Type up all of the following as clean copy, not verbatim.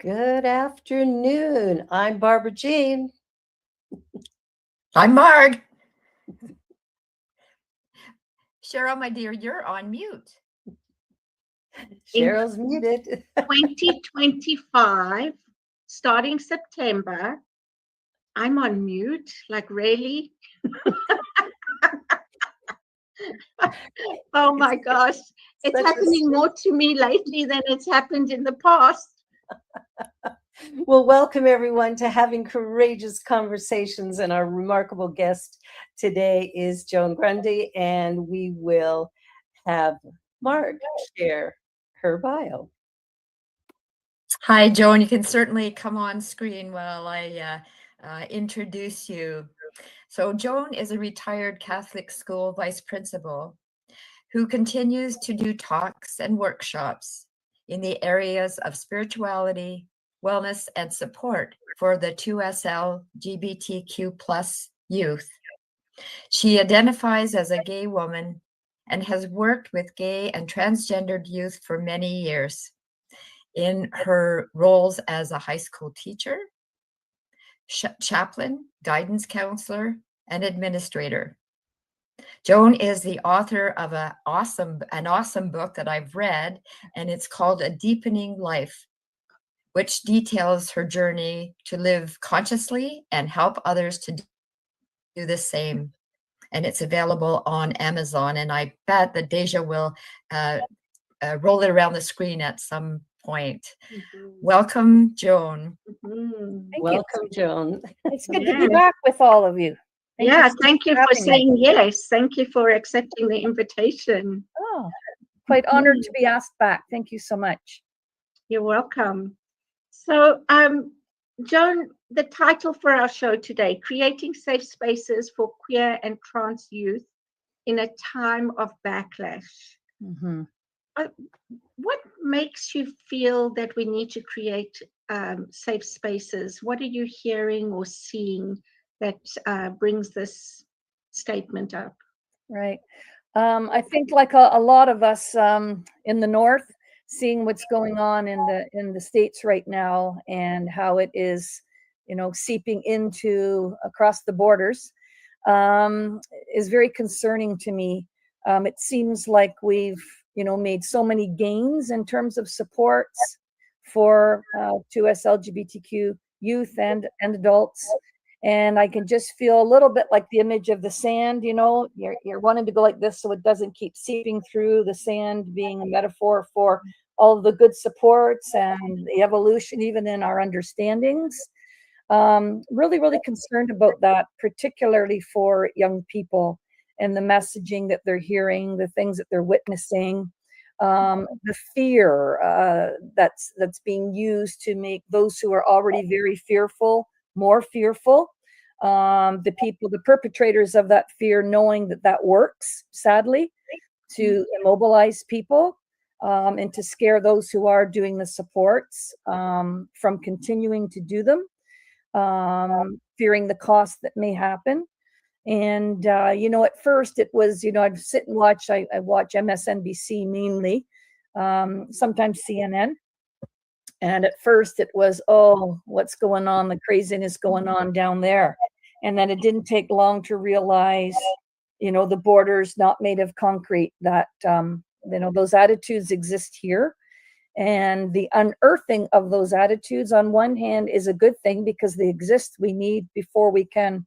Good afternoon. I'm Barbara Jean. I'm Marg. Cheryl, my dear, you're on mute. Cheryl's muted. 2025, starting September. I'm on mute, like really? Oh my gosh. It's happening more to me lately than it's happened in the past. Well, welcome everyone to Having Courageous Conversations. And our remarkable guest today is Joan Grundy, and we will have Marg share her bio. Hi, Joan. You can certainly come on screen while I introduce you. So Joan is a retired Catholic school vice principal who continues to do talks and workshops in the areas of spirituality, wellness, and support for the 2SL LGBTQ plus youth. She identifies as a gay woman and has worked with gay and transgendered youth for many years in her roles as a high school teacher, chaplain, guidance counselor, and administrator. Joan is the author of an awesome book that I've read, and it's called A Deepening Life, which details her journey to live consciously and help others to do the same. And it's available on Amazon, and I bet that Deja will roll it around the screen at some point. Mm-hmm. Welcome, Joan. Mm-hmm. Welcome, Joan. It's good to be back with all of you. Thank you for saying yes. Thank you for accepting the invitation. Oh, quite honored to be asked back. Thank you so much. You're welcome. So, Joan, the title for our show today, Creating Safe Spaces for Queer and Trans Youth in a Time of Backlash. Mm-hmm. What makes you feel that we need to create safe spaces? What are you hearing or seeing that brings this statement up? Right. I think like a lot of us in the North, seeing what's going on in the States right now and how it is, seeping into across the borders is very concerning to me. It seems like we've made so many gains in terms of supports for 2S LGBTQ youth and adults. And I can just feel a little bit like the image of the sand, you're wanting to go like this so it doesn't keep seeping through, the sand being a metaphor for all of the good supports and the evolution, even in our understandings. Really, really concerned about that, particularly for young people and the messaging that they're hearing, the things that they're witnessing, the fear that's being used to make those who are already very fearful more fearful. The perpetrators of that fear, knowing that works, sadly, to immobilize people and to scare those who are doing the supports from continuing to do them, fearing the cost that may happen. And, at first it was, I'd sit and watch, I watch MSNBC mainly, sometimes CNN. And at first it was, what's going on, the craziness going on down there. And then it didn't take long to realize, the borders not made of concrete, that, those attitudes exist here. And the unearthing of those attitudes on one hand is a good thing because they exist. We need, before we can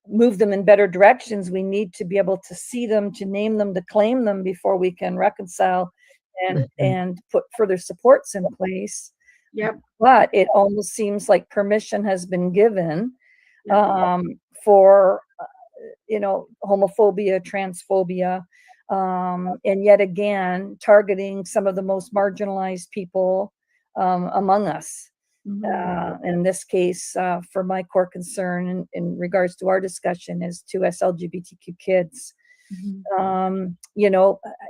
move them in better directions, we need to be able to see them, to name them, to claim them before we can reconcile and put further supports in place. Yep. But it almost seems like permission has been given for homophobia, transphobia, and yet again targeting some of the most marginalized people among us. In this case, for my core concern in regards to our discussion is 2S LGBTQ kids.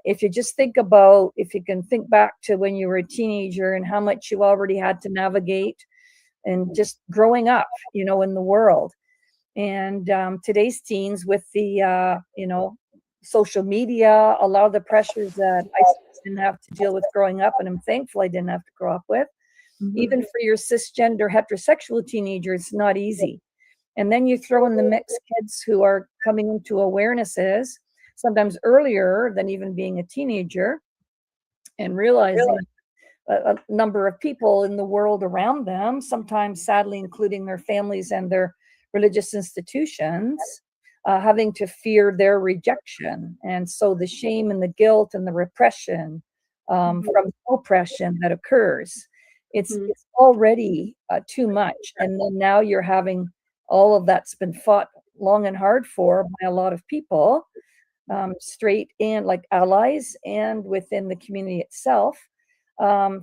If you just think about, if you can think back to when you were a teenager and how much you already had to navigate and just growing up, in the world. And today's teens with the, social media, a lot of the pressures that I didn't have to deal with growing up, and I'm thankful I didn't have to grow up with. Even for your cisgender heterosexual teenager, it's not easy. And then you throw in the mix kids who are coming into awarenesses, sometimes earlier than even being a teenager, and realizing a number of people in the world around them, sometimes sadly including their families and their religious institutions, having to fear their rejection. And so the shame and the guilt and the repression from oppression that occurs, it's already too much. And then now you're having all of that's been fought long and hard for by a lot of people, straight and like allies and within the community itself.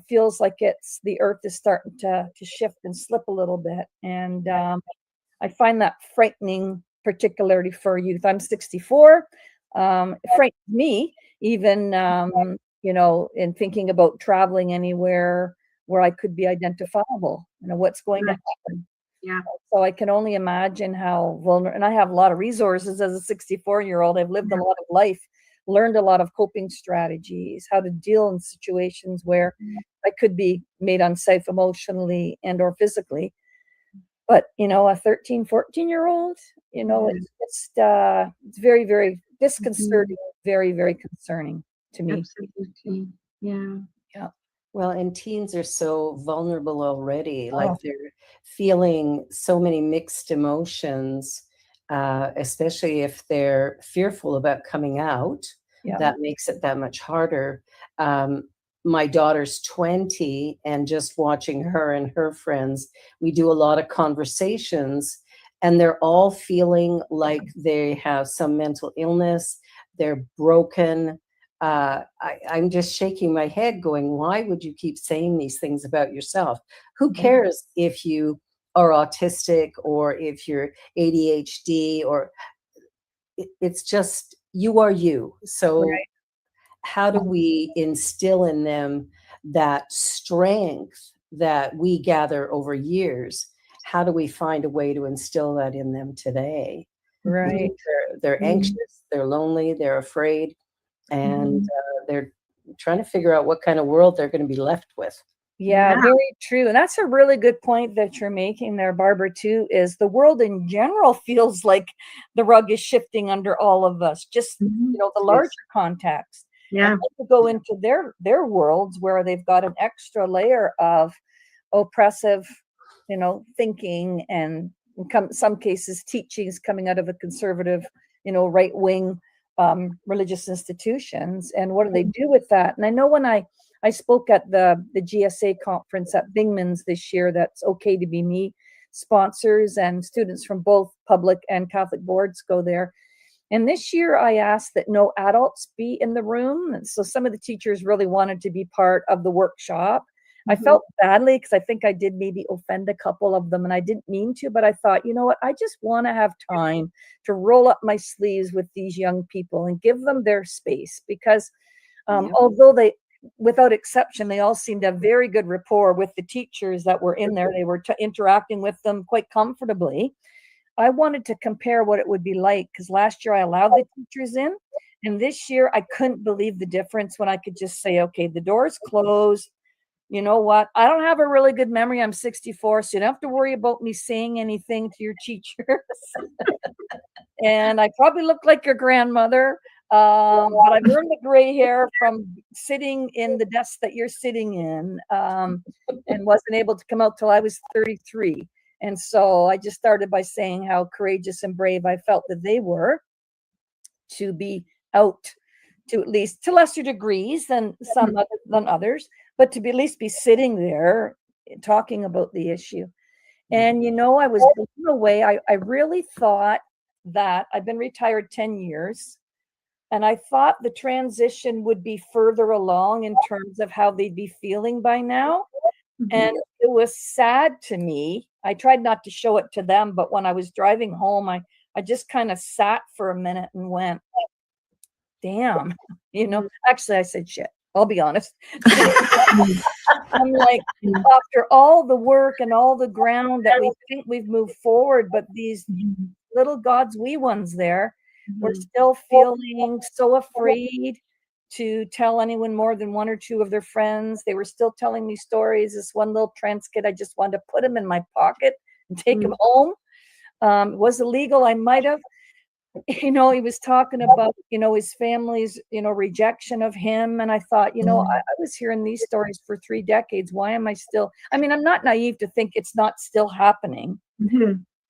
Feels like it's the earth is starting to shift and slip a little bit. And I find that frightening, particularly for youth. I'm 64. It frightens me even, in thinking about traveling anywhere where I could be identifiable, what's going to happen. Yeah. So I can only imagine how vulnerable, and I have a lot of resources as a 64-year-old. I've lived a lot of life, learned a lot of coping strategies, how to deal in situations where I could be made unsafe emotionally and or physically. But, a 13, 14-year-old, it's very, very disconcerting, very, very concerning to me. Absolutely. Yeah. Yeah. Well, and teens are so vulnerable already, like they're feeling so many mixed emotions, especially if they're fearful about coming out. Yeah. That makes it that much harder. My daughter's 20, and just watching her and her friends, we do a lot of conversations, and they're all feeling like they have some mental illness, they're broken. I'm just shaking my head going, why would you keep saying these things about yourself? Who cares if you are autistic or if you're ADHD, or it's just, you are you. So how do we instill in them that strength that we gather over years? How do we find a way to instill that in them today? Right. They're anxious, they're lonely, they're afraid, and they're trying to figure out what kind of world they're going to be left with. Yeah, very true. And that's a really good point that you're making there, Barbara, too, is the world in general feels like the rug is shifting under all of us, just, the larger context. Yeah. And to go into their worlds where they've got an extra layer of oppressive, thinking, and in some cases teachings coming out of a conservative, right-wing religious institutions. And what do they do with that? And I know when I spoke at the GSA conference at Bingman's this year, that's Okay to Be Me, sponsors and students from both public and Catholic boards go there. And this year I asked that no adults be in the room. And so some of the teachers really wanted to be part of the workshop. I felt badly because I think I did maybe offend a couple of them, and I didn't mean to, but I thought, you know what, I just want to have time to roll up my sleeves with these young people and give them their space, because although they, without exception, they all seemed to have very good rapport with the teachers that were in there. They were interacting with them quite comfortably. I wanted to compare what it would be like, because last year I allowed the teachers in, and this year I couldn't believe the difference when I could just say, okay, the door's closed. You know what? I don't have a really good memory. I'm 64, so you don't have to worry about me saying anything to your teachers. And I probably look like your grandmother, but I've earned the gray hair from sitting in the desk that you're sitting in, and wasn't able to come out till I was 33. And so I just started by saying how courageous and brave I felt that they were to be out, to at least to lesser degrees than than others, but to be at least be sitting there talking about the issue. And I was blown away. I really thought that I've been retired 10 years, and I thought the transition would be further along in terms of how they'd be feeling by now. And it was sad to me. I tried not to show it to them, but when I was driving home, I just kind of sat for a minute and went, damn, actually I said shit. I'll be honest. I'm like, after all the work and all the ground that we think we've moved forward, but these little God's wee ones there, we're still feeling so afraid to tell anyone more than one or two of their friends. They were still telling me stories. This one little trans kid, I just wanted to put him in my pocket and take him home. It was illegal. I might have. He was talking about, his family's, rejection of him. And I thought, I was hearing these stories for 3 decades. Why am I still, I'm not naive to think it's not still happening,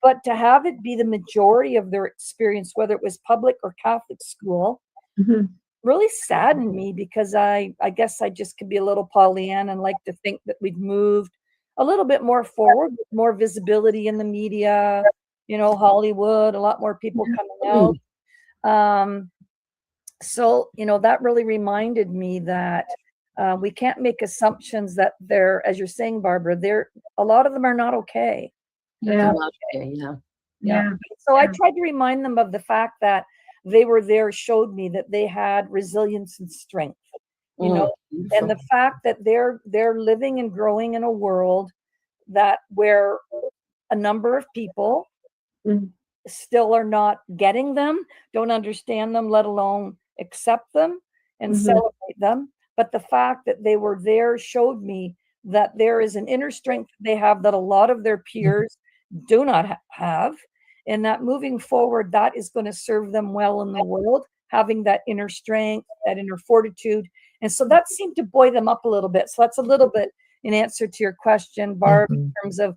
but to have it be the majority of their experience, whether it was public or Catholic school, really saddened me, because I guess I just could be a little Pollyanna and like to think that we've moved a little bit more forward, with more visibility in the media, Hollywood, a lot more people coming out. So, that really reminded me that we can't make assumptions that they're, as you're saying, Barbara, a lot of them are not okay. Yeah. Yeah. So I tried to remind them of the fact that they were there, showed me that they had resilience and strength, and the fact that they're living and growing in a world where a number of people still are not getting them, don't understand them, let alone accept them and celebrate them. But the fact that they were there showed me that there is an inner strength they have that a lot of their peers do not have, and that moving forward, that is going to serve them well in the world, having that inner strength, that inner fortitude. And so that seemed to buoy them up a little bit. So that's a little bit in answer to your question, Barb, in terms of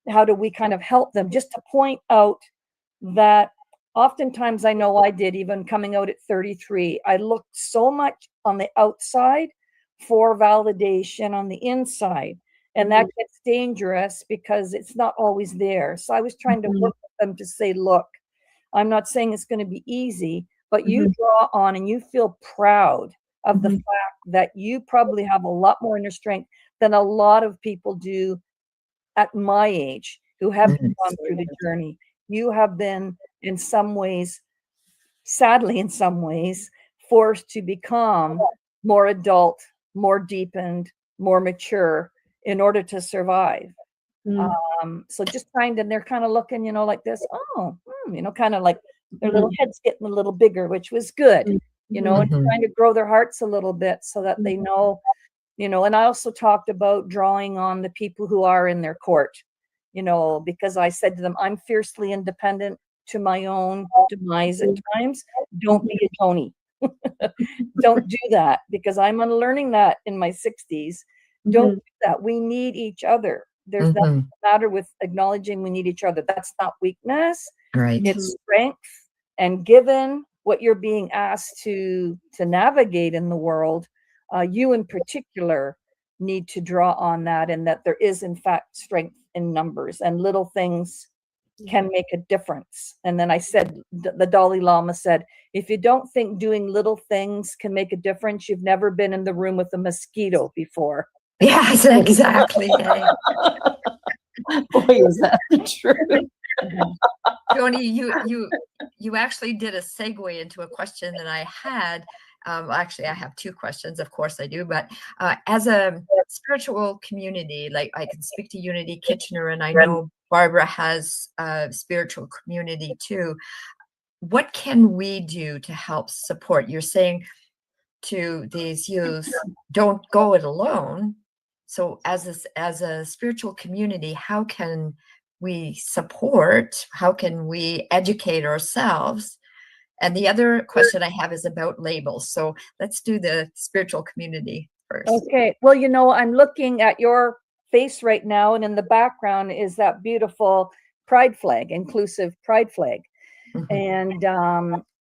how do we kind of help them, just to point out that oftentimes, I know I did, even coming out at 33, I looked so much on the outside for validation on the inside. And that gets dangerous because it's not always there. So I was trying to work with them to say, look, I'm not saying it's going to be easy, but you draw on and you feel proud of the fact that you probably have a lot more inner strength than a lot of people do at my age who haven't gone through the journey. You have been, in some ways, sadly, in some ways, forced to become more adult, more deepened, more mature in order to survive. So just trying to, they're kind of looking, like this, kind of like their little heads getting a little bigger, which was good, and trying to grow their hearts a little bit so that they know, and I also talked about drawing on the people who are in their court, because I said to them, I'm fiercely independent to my own demise at times. Don't be a Tony. Don't do that, because I'm unlearning that in my 60s. Don't do that. We need each other. There's nothing the matter with acknowledging we need each other. That's not weakness. Right. It's strength. And given what you're being asked to navigate in the world, you in particular need to draw on that, and that there is in fact strength in numbers, and little things can make a difference. And then I said, the Dalai Lama said, if you don't think doing little things can make a difference, you've never been in the room with a mosquito before. Yes, exactly. Boy, is that the truth. Joni, you actually did a segue into a question that I had. Actually, I have 2 questions. Of course I do. But as a spiritual community, like I can speak to Unity Kitchener, and I know Barbara has a spiritual community too. What can we do to help support? You're saying to these youth, don't go it alone. So as a spiritual community, how can we support? How can we educate ourselves? And the other question I have is about labels. So let's do the spiritual community first. Okay. Well, I'm looking at your face right now, and in the background is that beautiful pride flag, inclusive pride flag. And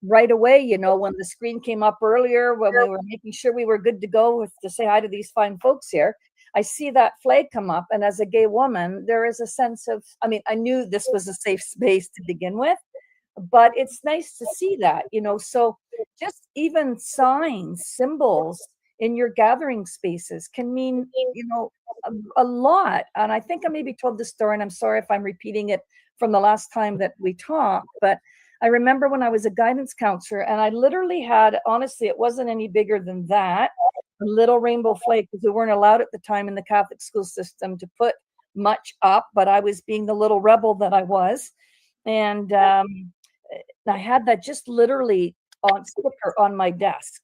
right away, when the screen came up earlier, when we were making sure we were good to go to say hi to these fine folks here, I see that flag come up. And as a gay woman, there is a sense of, I knew this was a safe space to begin with, but it's nice to see that, so just even signs, symbols in your gathering spaces can mean, a lot. And I think I maybe told the story, and I'm sorry if I'm repeating it from the last time that we talked, but I remember when I was a guidance counselor, and I literally had, honestly, it wasn't any bigger than that, a little rainbow flag, because we weren't allowed at the time in the Catholic school system to put much up, but I was being the little rebel that I was. And I had that just literally on sticker on my desk.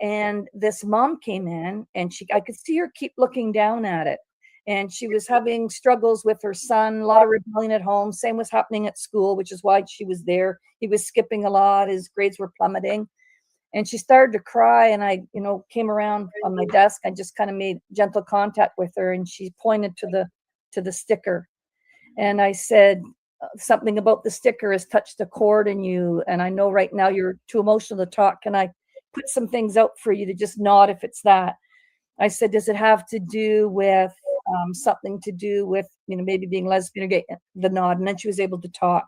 And this mom came in, and I could see her keep looking down at it. And she was having struggles with her son, a lot of rebellion at home. Same was happening at school, which is why she was there. He was skipping a lot. His grades were plummeting. And she started to cry. And I, came around on my desk. I just kind of made gentle contact with her. And she pointed to the sticker. And I said, something about the sticker has touched a chord in you. And I know right now you're too emotional to talk. Can I put some things out for you to just nod if it's that? I said, does it have to do with something to do with, maybe being lesbian or gay? The nod. And then she was able to talk.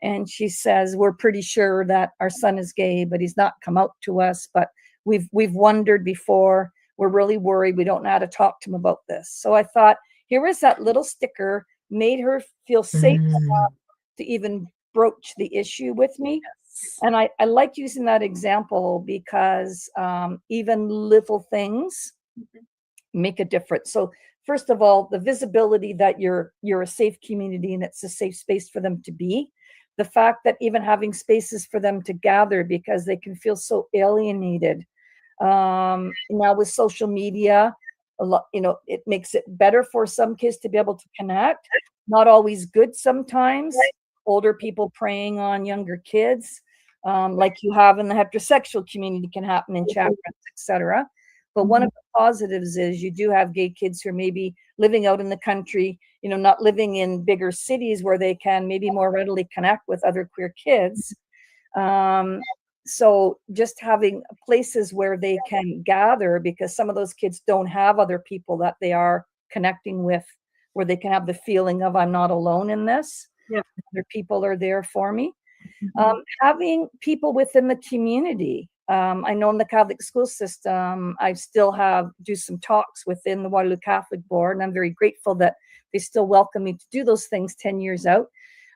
And she says, we're pretty sure that our son is gay, but he's not come out to us. But we've wondered before. We're really worried. We don't know how to talk to him about this. So I thought, here is that little sticker, made her feel safe enough to even broach the issue with me. And I like using that example because even little things make a difference. So first of all, the visibility that you're a safe community and it's a safe space for them to be. The fact that even having spaces for them to gather because they can feel so alienated. Now with social media, a lot, it makes it better for some kids to be able to connect. Not always good sometimes. Older people preying on younger kids, like you have in the heterosexual community, can happen in chat rooms, etc. But one of the positives is you do have gay kids who are maybe living out in the country, not living in bigger cities where they can maybe more readily connect with other queer kids. So just having places where they can gather, because some of those kids don't have other people that they are connecting with, where they can have the feeling of, I'm not alone in this. Yeah. Other people are there for me. Having people within the community. I know in the Catholic school system, I still do some talks within the Waterloo Catholic Board, and I'm very grateful that they still welcome me to do those things 10 years out.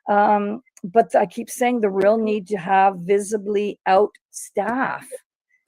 But I keep saying the real need to have visibly out staff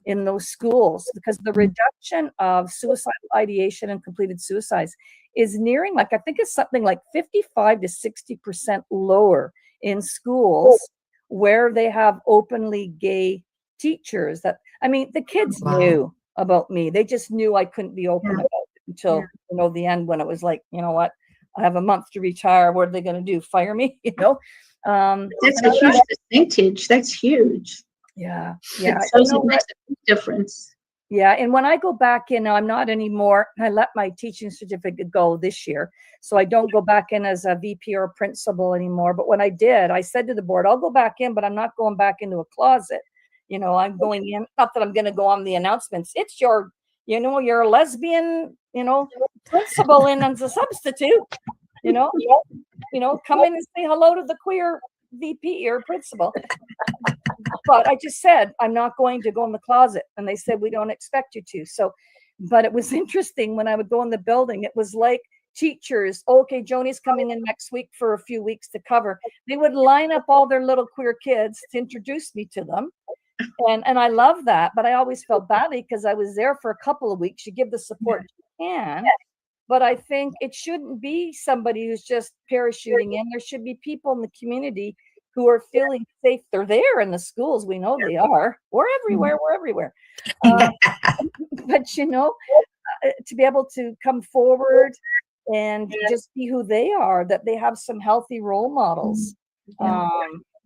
in those schools, because the reduction of suicidal ideation and completed suicides is nearing, I think it's something like 55 to 60% lower in schools where they have openly gay teachers. The kids knew about me. They just knew I couldn't be open about it until, the end, when it was like, you know what, I have a month to retire. What are they going to do? Fire me? That's a huge percentage. That's huge. Yeah. It shows it makes a big difference. Yeah. And when I go back in, I'm not anymore. I let my teaching certificate go this year. So I don't go back in as a VP or a principal anymore. But when I did, I said to the board, I'll go back in, but I'm not going back into a closet. I'm going in, not that I'm going to go on the announcements. It's you're a lesbian, principal in as a substitute, come in and say hello to the queer VP or principal. But I just said, I'm not going to go in the closet. And they said, we don't expect you to. So, but it was interesting when I would go in the building, it was like teachers, okay, Joni's coming in next week for a few weeks to cover. They would line up all their little queer kids to introduce me to them. And I love that, but I always felt badly because I was there for a couple of weeks. You give the support you can, but I think it shouldn't be somebody who's just parachuting in. There should be people in the community who are feeling safe. They're there in the schools. We know they are. We're everywhere. But to be able to come forward and just be who they are, that they have some healthy role models,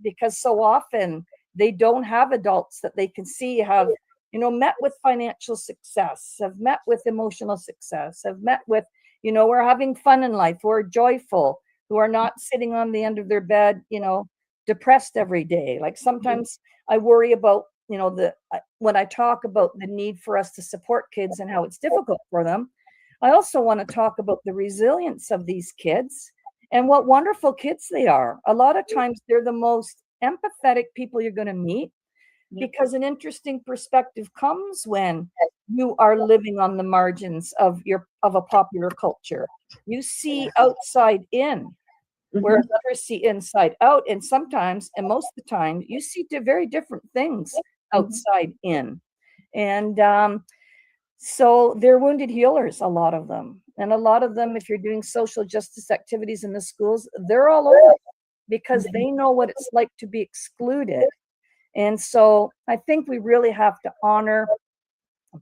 because so often they don't have adults that they can see have, met with financial success, have met with emotional success, have met with, we're having fun in life, we're joyful, who are not sitting on the end of their bed, depressed every day. Like sometimes I worry about, when I talk about the need for us to support kids and how it's difficult for them, I also want to talk about the resilience of these kids and what wonderful kids they are. A lot of times they're the most empathetic people you're going to meet, because an interesting perspective comes when you are living on the margins of a popular culture. You see outside in, whereas others see inside out, and sometimes, and most of the time, you see very different things outside in. And so they're wounded healers, a lot of them. And a lot of them, if you're doing social justice activities in the schools, they're all over, because they know what it's like to be excluded. And so I think we really have to honor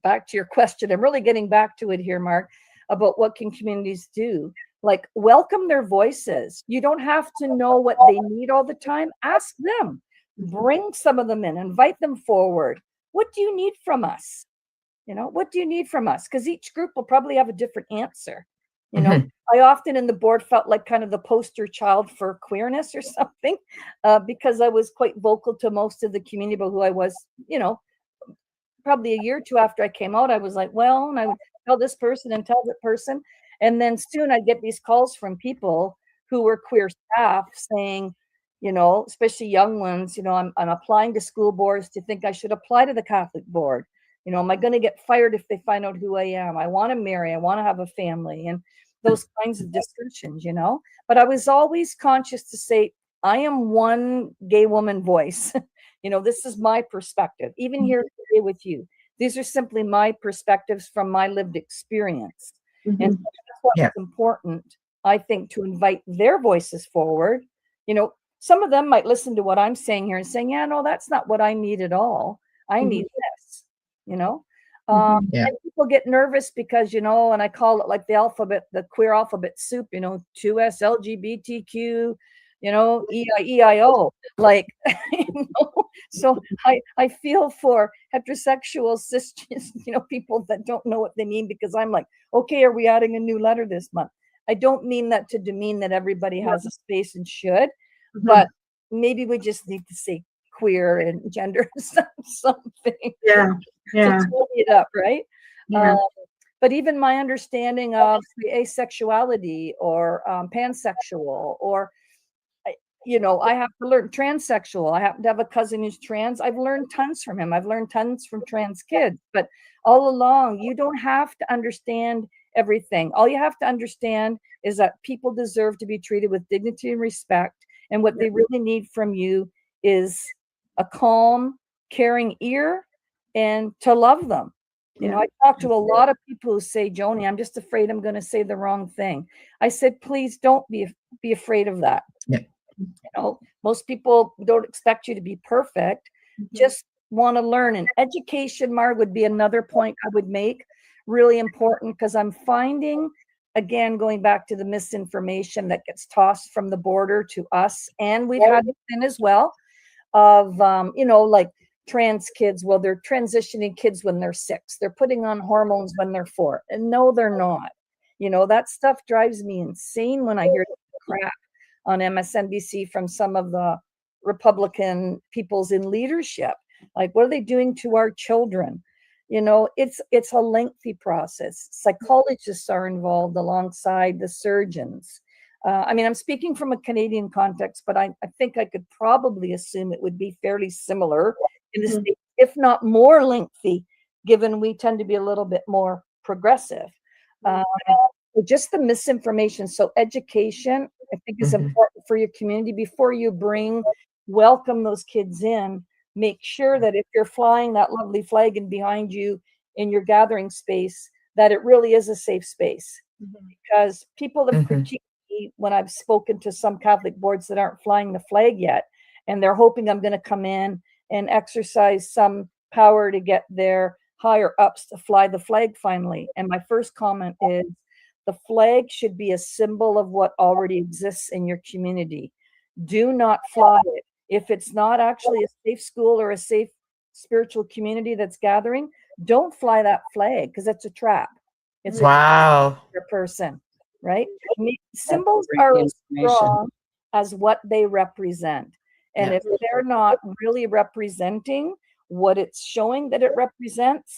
back to your question, I'm really getting back to it here, Mark, about what can communities do. Like, welcome their voices. You don't have to know what they need all the time. Ask them. Bring some of them in, invite them forward. What do you need from us? What do you need from us? Because each group will probably have a different answer. I often in the board felt like kind of the poster child for queerness or something, because I was quite vocal to most of the community about who I was, probably a year or two after I came out. I was like, well, and I would tell this person and tell that person. And then soon I'd get these calls from people who were queer staff saying, especially young ones, I'm applying to school boards to think I should apply to the Catholic board. Am I going to get fired if they find out who I am? I want to marry. I want to have a family, and those kinds of discussions, But I was always conscious to say, I am one gay woman voice. This is my perspective. Even here today with you, these are simply my perspectives from my lived experience. And so that's what's important, I think, to invite their voices forward. Some of them might listen to what I'm saying here and saying, yeah, no, that's not what I need at all. I need this. And people get nervous because, and I call it like the queer alphabet soup, 2S, LGBTQ, EIO, like, so I feel for heterosexual cis, people that don't know what they mean, because I'm like, okay, are we adding a new letter this month? I don't mean that to demean that everybody has a space and should, but maybe we just need to say queer and gender something. Yeah. To tidy it up, right? Yeah. But even my understanding of asexuality or pansexual, or I have to learn transsexual. I happen to have a cousin who's trans. I've learned tons from him. I've learned tons from trans kids. But all along, you don't have to understand everything. All you have to understand is that people deserve to be treated with dignity and respect. And what they really need from you is a calm, caring ear, and to love them. I talk to a lot of people who say, Joni, I'm just afraid I'm going to say the wrong thing. I said, please don't be afraid of that. Most people don't expect you to be perfect, just want to learn. And education, Marg, would be another point I would make, really important, because I'm finding, again, going back to the misinformation that gets tossed from the border to us, and we've had it in as well, of, like trans kids, well, they're transitioning kids when they're 6. They're putting on hormones when they're 4. And no, they're not. That stuff drives me insane when I hear crap on MSNBC from some of the Republican peoples in leadership. Like, what are they doing to our children? It's a lengthy process. Psychologists are involved alongside the surgeons. I'm speaking from a Canadian context, but I think I could probably assume it would be fairly similar in the States, if not more lengthy, given we tend to be a little bit more progressive. Just the misinformation. So education, I think, is important for your community. Before you welcome those kids in, make sure that if you're flying that lovely flag and behind you in your gathering space, that it really is a safe space. Because people have critiqued me when I've spoken to some Catholic boards that aren't flying the flag yet, and they're hoping I'm going to come in and exercise some power to get their higher ups to fly the flag finally. And my first comment is, the flag should be a symbol of what already exists in your community. Do not fly it. If it's not actually a safe school or a safe spiritual community that's gathering, don't fly that flag, because it's a trap. It's a person, right? Symbols are as strong as what they represent. And if they're not really representing what it's showing that it represents,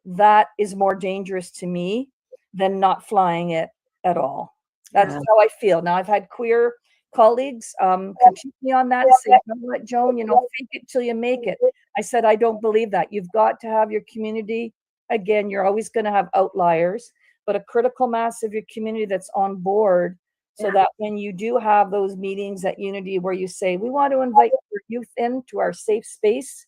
that is more dangerous to me than not flying it at all. That's how I feel. Now, I've had queer colleagues critique me on that and say, you know what, Joan, fake it till you make it. I said, I don't believe that. You've got to have your community. Again, you're always going to have outliers, but a critical mass of your community that's on board, so that when you do have those meetings at Unity where you say, we want to invite your youth into our safe space,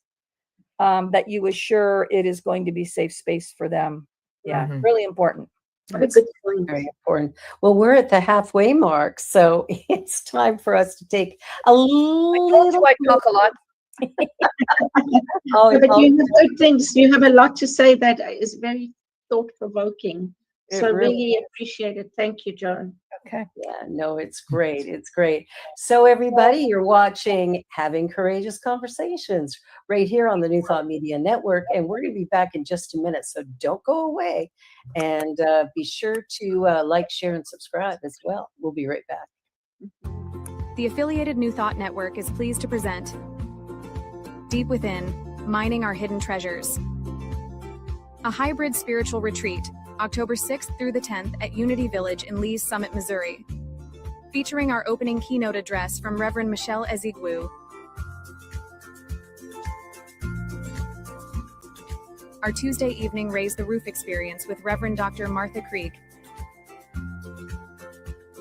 that you assure it is going to be safe space for them. Really important. That's very important. Well, we're at the halfway mark, so it's time for us to take a little. I talk a lot. Always, But always, you have good things. You have a lot to say that is very thought-provoking. it So really really appreciate it. Thank you, Joan. Okay. Yeah, no, it's great. It's great. So, everybody, you're watching Having Courageous Conversations right here on the New Thought Media Network. And we're going to be back in just a minute. So, don't go away. And be sure to like, share, and subscribe as well. We'll be right back. The affiliated New Thought Network is pleased to present Deep Within, Mining Our Hidden Treasures, a hybrid spiritual retreat, October 6th through the 10th at Unity Village in Lee's Summit, Missouri, featuring our opening keynote address from Reverend Michelle Ezigwu. Our Tuesday evening Raise the Roof experience with Reverend Dr. Martha Creek,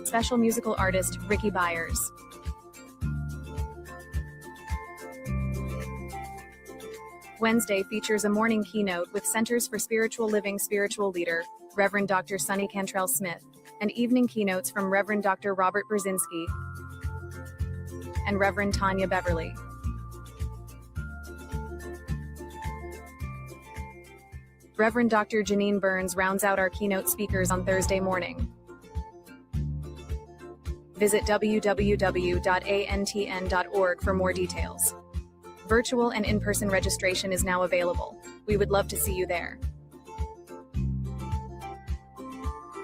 special musical artist Ricky Byers. Wednesday features a morning keynote with Centers for Spiritual Living spiritual leader, Reverend Dr. Sonny Cantrell Smith, and evening keynotes from Reverend Dr. Robert Brzezinski and Reverend Tanya Beverly. Reverend Dr. Janine Burns rounds out our keynote speakers on Thursday morning. Visit www.antn.org for more details. Virtual and in-person registration is now available. We would love to see you there.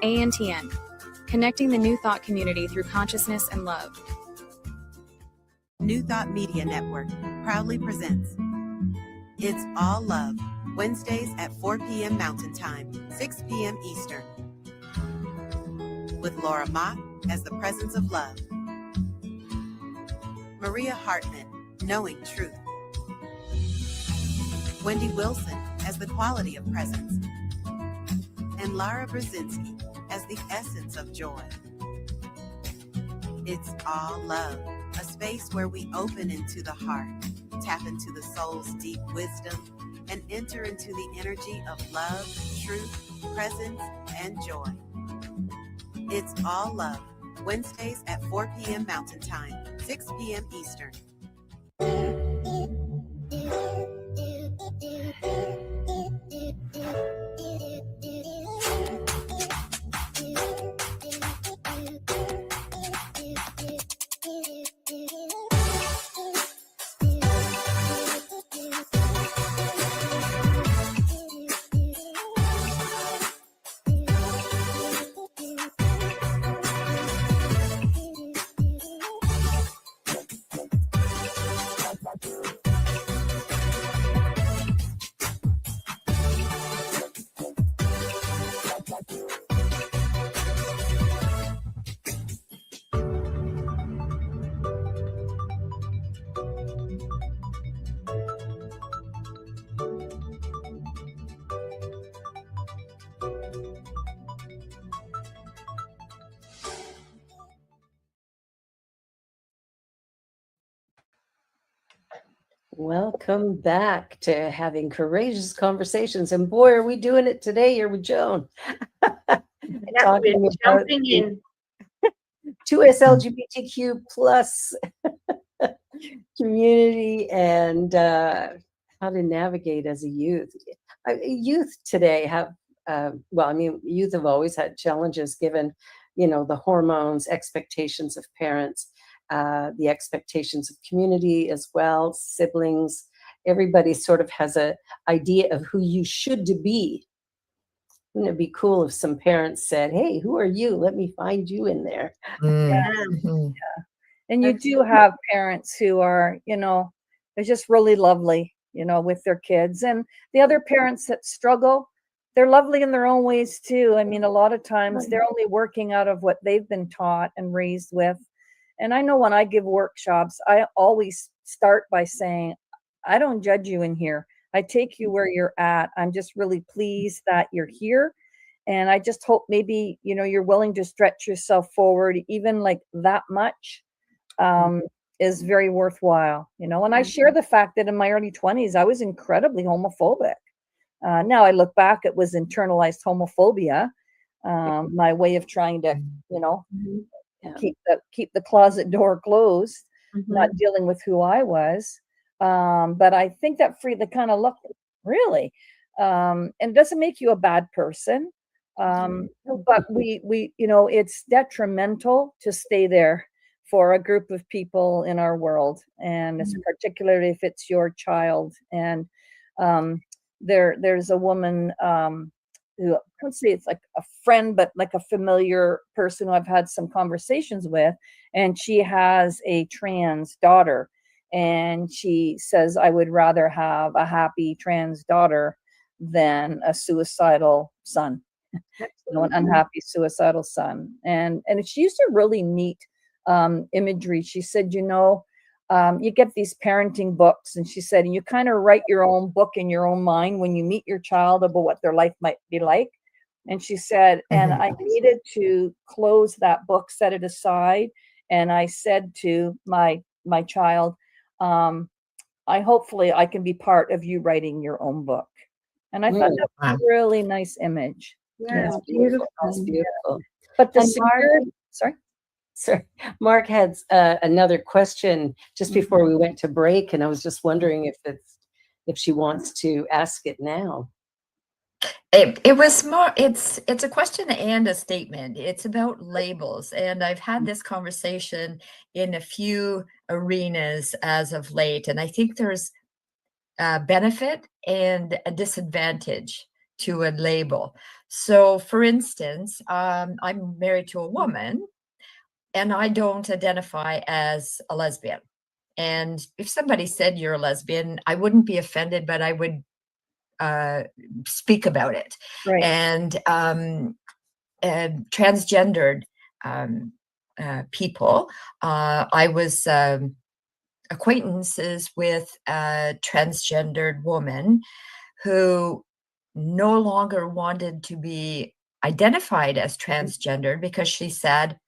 ANTN, connecting the New Thought community through consciousness and love. New Thought Media Network proudly presents It's All Love, Wednesdays at 4 p.m. Mountain Time, 6 p.m. Eastern, with Laura Mott as the presence of love, Maria Hartman, knowing truth, Wendy Wilson as the quality of presence, and Lara Brzezinski as the essence of joy. It's All Love, a space where we open into the heart, tap into the soul's deep wisdom, and enter into the energy of love, truth, presence, and joy. It's All Love, Wednesdays at 4 p.m. Mountain Time, 6 p.m. Eastern. Welcome back to Having Courageous Conversations. And boy, are we doing it today here with Joan. Yeah, Talking we're about jumping the in. 2S LGBTQ plus community and how to navigate as a youth. Youth today have, youth have always had challenges given, the hormones, expectations of parents, the expectations of community as well, siblings. Everybody sort of has a idea of who you should be. Wouldn't it be cool if some parents said, "Hey, who are you? Let me find you in there." Mhm. And you do have parents who are, they're just really lovely, with their kids. And the other parents that struggle, they're lovely in their own ways too. I mean, a lot of times they're only working out of what they've been taught and raised with. And I know when I give workshops, I always start by saying, I don't judge you in here. I take you where you're at. I'm just really pleased that you're here. And I just hope maybe, you're willing to stretch yourself forward, even like that much. Is very worthwhile, and I share the fact that in my early 20s, I was incredibly homophobic. Now I look back, it was internalized homophobia, my way of trying to, keep the closet door closed, not dealing with who I was. But I think that the kind of look, really, and it doesn't make you a bad person. But we, it's detrimental to stay there for a group of people in our world, and particularly if it's your child. And there's a woman who, I would say it's like a friend, but like a familiar person who I've had some conversations with, and she has a trans daughter, and she says, I would rather have a happy trans daughter than a suicidal son. An unhappy suicidal son. And she used a really neat imagery. She said, you get these parenting books, and she said, and you kind of write your own book in your own mind when you meet your child about what their life might be like. And she said, and I needed to close that book, set it aside. And I said to my child, hopefully I can be part of you writing your own book. And I thought that was a really nice image. Yeah, That's beautiful. That's beautiful. But the And security, sorry, Mark had another question just before we went to break, and I was just wondering if she wants to ask it now. It was more, it's a question and a statement. It's about labels. And I've had this conversation in a few arenas as of late. And I think there's a benefit and a disadvantage to a label. So for instance, I'm married to a woman, and I don't identify as a lesbian. And if somebody said you're a lesbian, I wouldn't be offended, but I would speak about it. Right. And transgendered people, I was acquaintances with a transgendered woman who no longer wanted to be identified as transgendered because she said,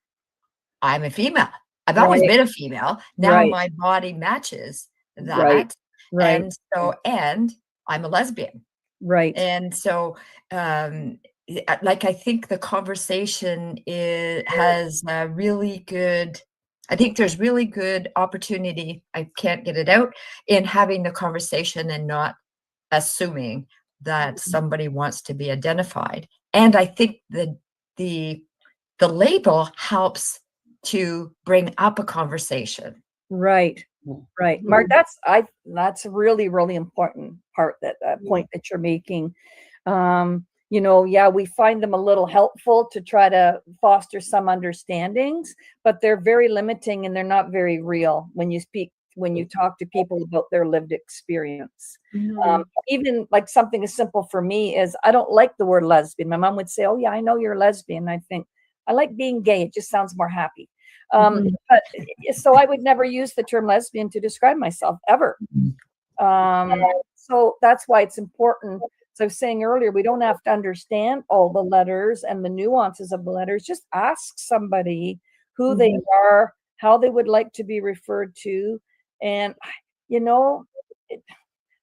I'm a female. I've always been a female. Now my body matches that. Right. And so, and I'm a lesbian. Right. And so, like, I think the conversation has a really good, I think there's really good opportunity. I can't get it out in having the conversation and not assuming that somebody wants to be identified. And I think the label helps to bring up a conversation. Right. Mark, that's a really, really important part, that point that you're making. We find them a little helpful to try to foster some understandings, but they're very limiting, and they're not very real when you talk to people about their lived experience. Even like something as simple for me is, I don't like the word lesbian. My mom would say, oh yeah, I know you're a lesbian. I think, I like being gay. It just sounds more happy. But so I would never use the term lesbian to describe myself ever. So that's why it's important. So I was saying earlier, we don't have to understand all the letters and the nuances of the letters. Just ask somebody who they are, how they would like to be referred to. And, I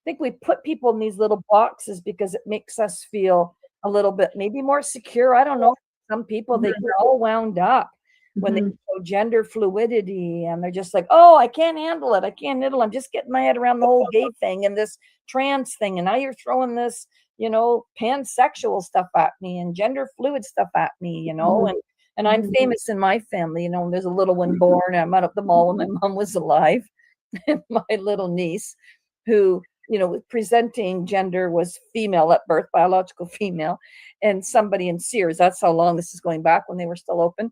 think we put people in these little boxes because it makes us feel a little bit maybe more secure. I don't know. Some people, they get all wound up when they show gender fluidity, and they're just like, oh, I can't handle it. I'm just getting my head around the whole gay thing and this trans thing. And now you're throwing this, pansexual stuff at me and gender fluid stuff at me, and I'm famous in my family, there's a little one born. I'm out at the mall when my mom was alive. And my little niece, who, presenting gender was female at birth, biological female, and somebody in Sears, that's how long this is going back, when they were still open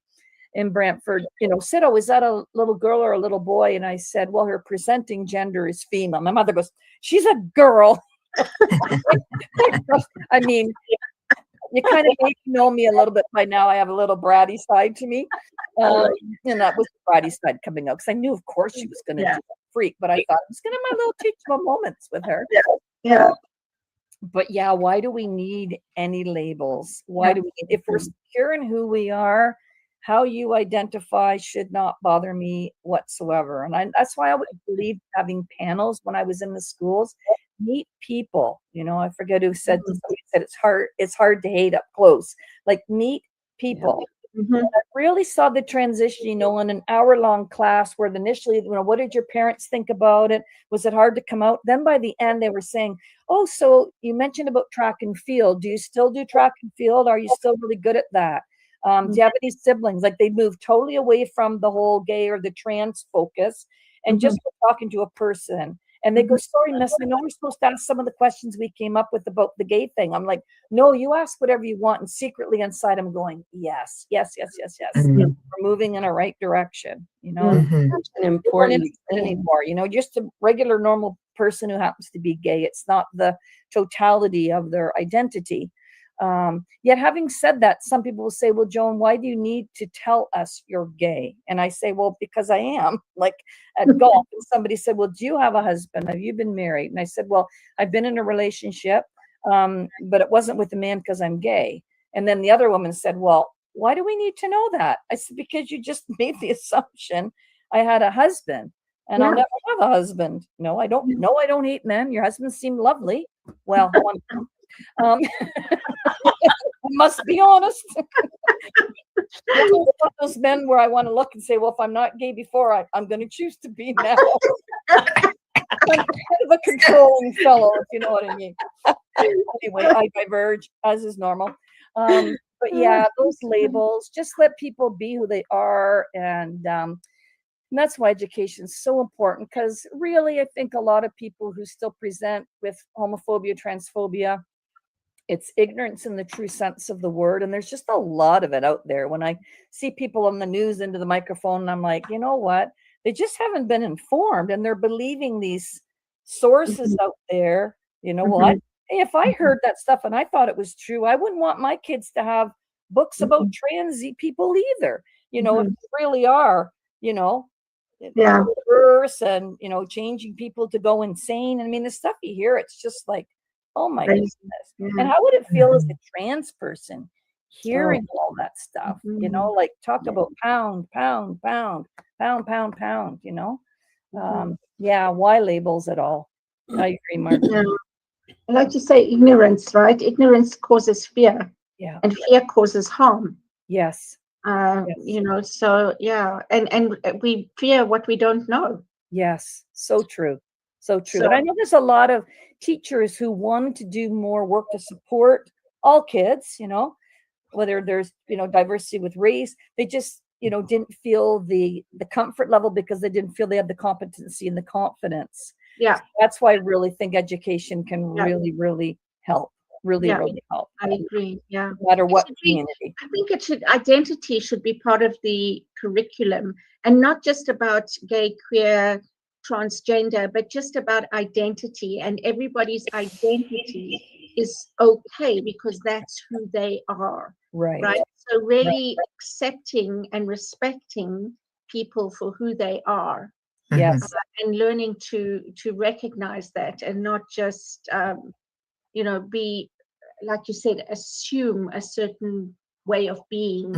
in Brantford, said, oh, is that a little girl or a little boy? And I said, well, her presenting gender is female. My mother goes, she's a girl. I mean, you kind of know me a little bit by now. I have a little bratty side to me. And that was the bratty side coming out, because I knew, of course, she was going to do that freak, but I thought I was going to have my little teachable moments with her. Yeah. But yeah, why do we need any labels? Why do we, if we're secure in who we are, how you identify should not bother me whatsoever. And that's why I would believe having panels when I was in the schools. Meet people. I forget who said, somebody said it's hard to hate up close. Like, meet people. Mhm. I really saw the transition, in an hour-long class where initially, what did your parents think about it? Was it hard to come out? Then by the end, they were saying, oh, so you mentioned about track and field. Do you still do track and field? Are you still really good at that? Do you have any siblings? Like, they moved totally away from the whole gay or the trans focus and just were talking to a person. And they go, sorry, miss, I know we're supposed to ask some of the questions we came up with about the gay thing. I'm like, no, you ask whatever you want. And secretly inside, I'm going, yes, yes, yes, yes, yes. Mhm. We're moving in a right direction. Mhm. Such an They weren't important interested thing. anymore. Just a regular, normal person who happens to be gay. It's not the totality of their identity. Yet having said that, some people will say, well, Joan, why do you need to tell us you're gay? And I say, well, because I am. Like at golf, and somebody said, well, do you have a husband? Have you been married? And I said, well, I've been in a relationship, but it wasn't with a man because I'm gay. And then the other woman said, well, why do we need to know that? I said, because you just made the assumption I had a husband, and I'll Yeah. never have a husband. No, I don't. No, I don't hate men. Your husband seemed lovely. Well, I must be honest. One of those men where I want to look and say, well, if I'm not gay before, I'm going to choose to be now. I'm kind of a controlling fellow, if you know what I mean. Anyway, I diverge, as is normal. But yeah, those labels, just let people be who they are. And that's why education is so important, because really, I think a lot of people who still present with homophobia, transphobia, it's ignorance in the true sense of the word. And there's just a lot of it out there. When I see people on the news into the microphone, and I'm like, you know what? They just haven't been informed, and they're believing these sources out there. Well, hey, if I heard that stuff and I thought it was true, I wouldn't want my kids to have books about trans people either. If they really are, Yeah. perverse and, changing people to go insane. I mean, the stuff you hear, it's just like, oh my Crazy. goodness. Yeah. And how would it feel as a trans person hearing Oh. all that stuff? Mhm. Like talk Yeah. about pound, pound, pound, pound, pound, pound, yeah, why labels at all? I agree, Mark. Yeah. I like to say ignorance, right? Ignorance causes fear, Yeah. and fear causes harm. Yes. Yes. So yeah, and we fear what we don't know. Yes. So true. So true. So And I know there's a lot of teachers who wanted to do more work to support all kids, whether there's, diversity with race. They just, didn't feel the comfort level because they didn't feel they had the competency and the confidence. yeah, So that's why I really think education can Yeah. really, really help. Really, Yeah. really help. I agree. Yeah. No matter what should be- community. I think identity should be part of the curriculum, and not just about gay, queer, transgender, but just about identity, and everybody's identity is okay because that's who they are. Right. Right. So really accepting and respecting people for who they are, Yes. and learning to recognize that, and not just be, like you said, assume a certain way of being,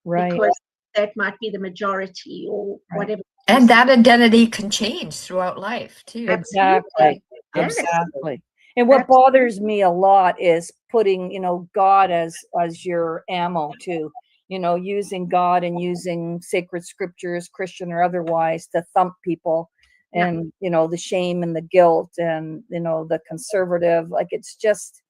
Right. because that might be the majority or whatever. And that identity can change throughout life too. Exactly. Yes. Exactly. And what bothers me a lot is putting, God as your ammo too. Using God and using sacred scriptures, Christian or otherwise, to thump people. Yeah. And, the shame and the guilt and, the conservative, like it's just,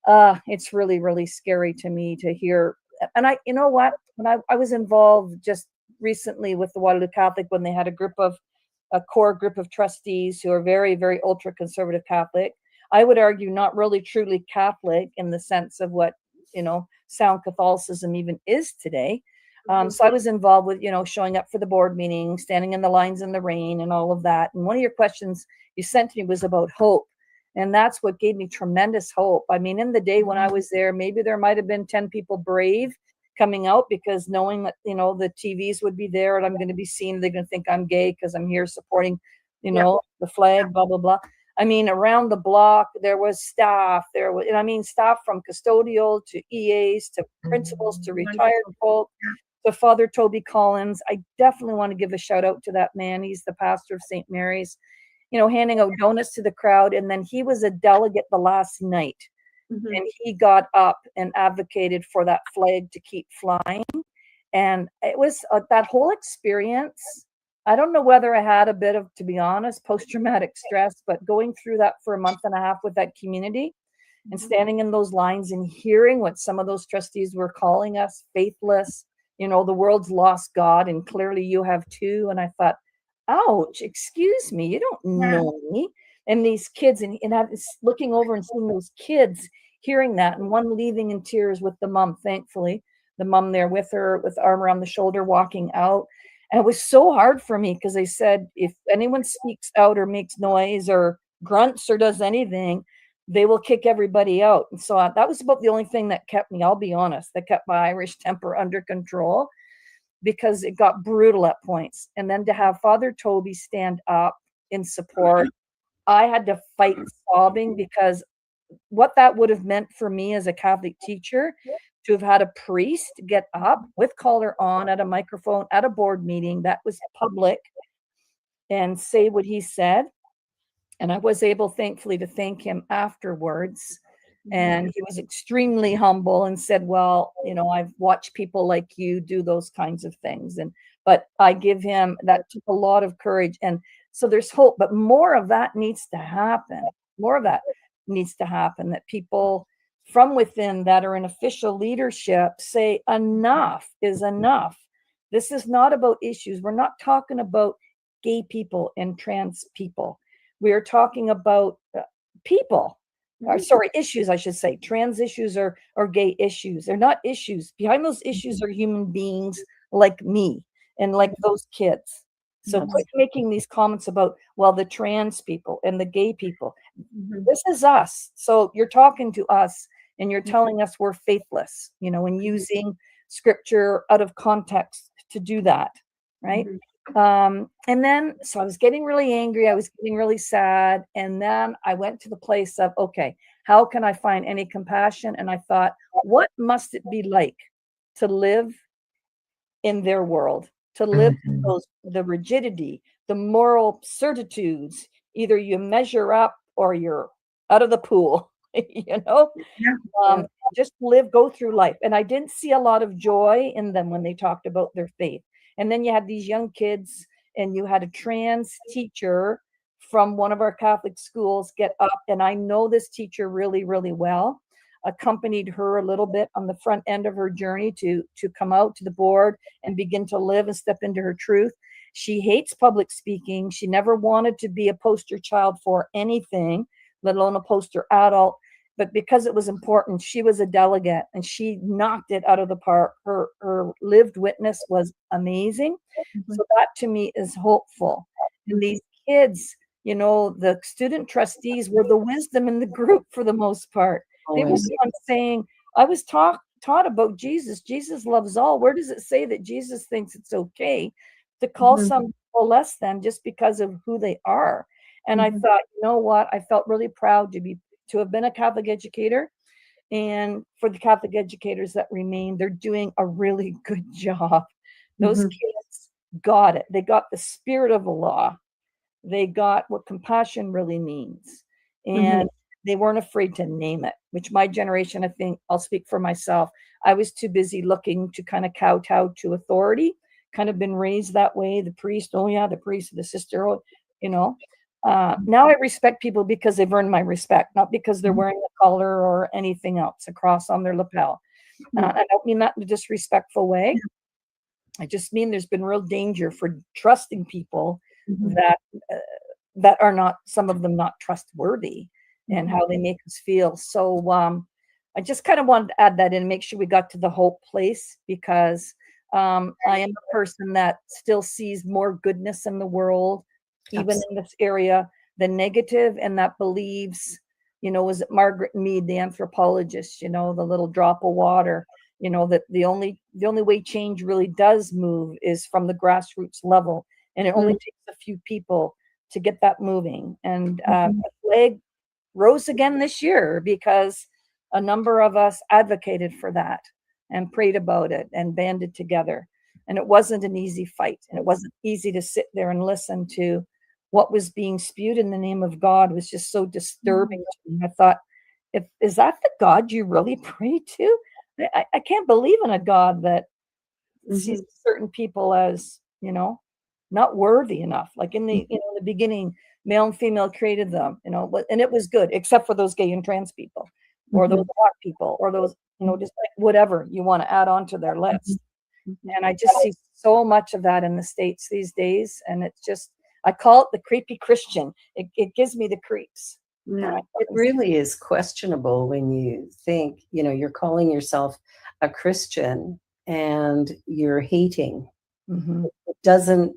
it's really, really scary to me to hear. And you know what, when I was involved just recently with the Waterloo Catholic, when they had a core group of trustees who are very, very ultra conservative Catholic, I would argue not really truly Catholic in the sense of what, sound Catholicism even is today. So I was involved with, showing up for the board meeting, standing in the lines in the rain and all of that. And one of your questions you sent to me was about hope. And that's what gave me tremendous hope. I mean, in the day when I was there, maybe there might have been 10 people brave coming out, because knowing that, the TVs would be there and I'm going to be seen, they're going to think I'm gay because I'm here supporting, the flag, blah, blah, blah. I mean, around the block, there was staff. Staff from custodial to EAs to principals to retired folk to Father Toby Collins. I definitely want to give a shout out to that man. He's the pastor of St. Mary's, handing out donuts to the crowd. And then he was a delegate the last night. And he got up and advocated for that flag to keep flying. And it was that whole experience. I don't know whether I had a bit of, to be honest, post-traumatic stress, but going through that for a month and a half with that community and standing in those lines and hearing what some of those trustees were calling us faithless, the world's lost God, and clearly you have too. And I thought, ouch, excuse me, you don't know me. And these kids, and I was looking over and seeing those kids hearing that, and one leaving in tears with the mom, thankfully, the mom there with her, with arm around the shoulder, walking out. And it was so hard for me because they said, if anyone speaks out or makes noise or grunts or does anything, they will kick everybody out. And so that was about the only thing that kept me, I'll be honest, that kept my Irish temper under control, because it got brutal at points. And then to have Father Toby stand up in support, I had to fight sobbing, because what that would have meant for me as a Catholic teacher, to have had a priest get up with collar on at a microphone at a board meeting that was public and say what he said. And I was able, thankfully, to thank him afterwards. And he was extremely humble and said, well, I've watched people like you do those kinds of things. But I give him, that took a lot of courage. And so there's hope, but more of that needs to happen. More of that needs to happen, that people from within that are in official leadership say enough is enough. This is not about issues. We're not talking about gay people and trans people. We are talking about people. Issues, I should say. Trans issues or gay issues. They're not issues. Behind those issues are human beings like me and like those kids. So quit making these comments about, well, the trans people and the gay people. This is us. So you're talking to us and you're telling us we're faithless, and using scripture out of context to do that, right? And then, so I was getting really angry. I was getting really sad. And then I went to the place of, okay, how can I find any compassion? And I thought, what must it be like to live in their world, to live in the rigidity, the moral certitudes? Either you measure up or you're out of the pool, just go through life. And I didn't see a lot of joy in them when they talked about their faith. And then you had these young kids, and you had a trans teacher from one of our Catholic schools get up. And I know this teacher really, really well, accompanied her a little bit on the front end of her journey to come out to the board and begin to live and step into her truth. She hates public speaking. She never wanted to be a poster child for anything, let alone a poster adult. But because it was important, she was a delegate and she knocked it out of the park. Her lived witness was amazing. So that to me is hopeful. And these kids, the student trustees were the wisdom in the group for the most part. They were the ones saying, I was taught about Jesus. Jesus loves all. Where does it say that Jesus thinks it's okay to call some people less than just because of who they are? And I thought, you know what? I felt really proud to have been a Catholic educator. And for the Catholic educators that remain, they're doing a really good job. Those kids got it. They got the spirit of the law. They got what compassion really means. And they weren't afraid to name it, which my generation, I think, I'll speak for myself, I was too busy looking to kind of kowtow to authority, kind of been raised that way. The priest, oh yeah, the priest, the sister, now I respect people because they've earned my respect, not because they're wearing a collar or anything else, a cross on their lapel. I don't mean that in a disrespectful way. I just mean there's been real danger for trusting people that are not, some of them not trustworthy, and how they make us feel. So I just kind of wanted to add that in and make sure we got to the hope place, because I am a person that still sees more goodness in the world, even in this area, than negative, and that believes, was it Margaret Mead, the anthropologist, the little drop of water, that the only way change really does move is from the grassroots level. And it only takes a few people to get that moving. And the flag rose again this year because a number of us advocated for that and prayed about it and banded together. And it wasn't an easy fight. And it wasn't easy to sit there and listen to what was being spewed in the name of God. It was just so disturbing to me. I thought, is that the God you really pray to? I can't believe in a God that sees certain people as, not worthy enough. Like in the, in the beginning, male and female created them, and it was good, except for those gay and trans people, or those black people, or those, just like whatever you want to add on to their list. And I just see so much of that in the States these days. And it's just, I call it the creepy Christian. It gives me the creeps. It really is questionable when you think, you're calling yourself a Christian and you're hating. It doesn't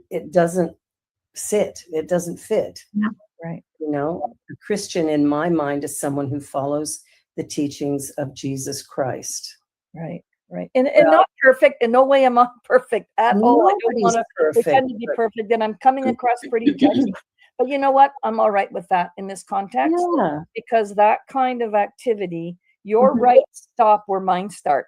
sit. It doesn't fit. Yeah. Right. A Christian in my mind is someone who follows the teachings of Jesus Christ. Right. Right. And not perfect. In no way am I perfect at all. I don't want to pretend to be perfect. And I'm coming across pretty judgy. But you know what? I'm all right with that in this context. Yeah. Because that kind of activity, your rights stop where mine start.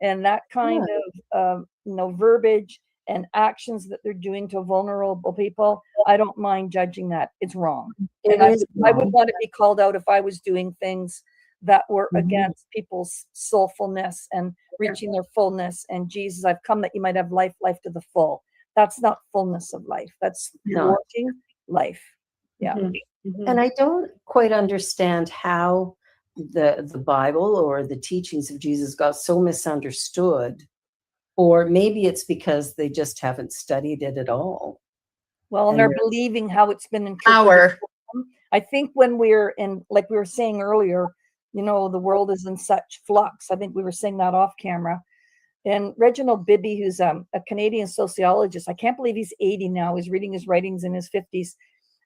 And that kind of verbiage and actions that they're doing to vulnerable people, I don't mind judging that. It's wrong. And I would want to be called out if I was doing things that were against people's soulfulness and reaching their fullness. And Jesus, I've come that you might have life to the full. That's not fullness of life. That's working life. Yeah. And I don't quite understand how the Bible or the teachings of Jesus got so misunderstood. Or maybe it's because they just haven't studied it at all. Well, and they're believing how it's been interpreted. I think when we're in, like we were saying earlier, the world is in such flux. I think we were saying that off camera. And Reginald Bibby, who's a Canadian sociologist, I can't believe he's 80 now. He's reading his writings in his 50s.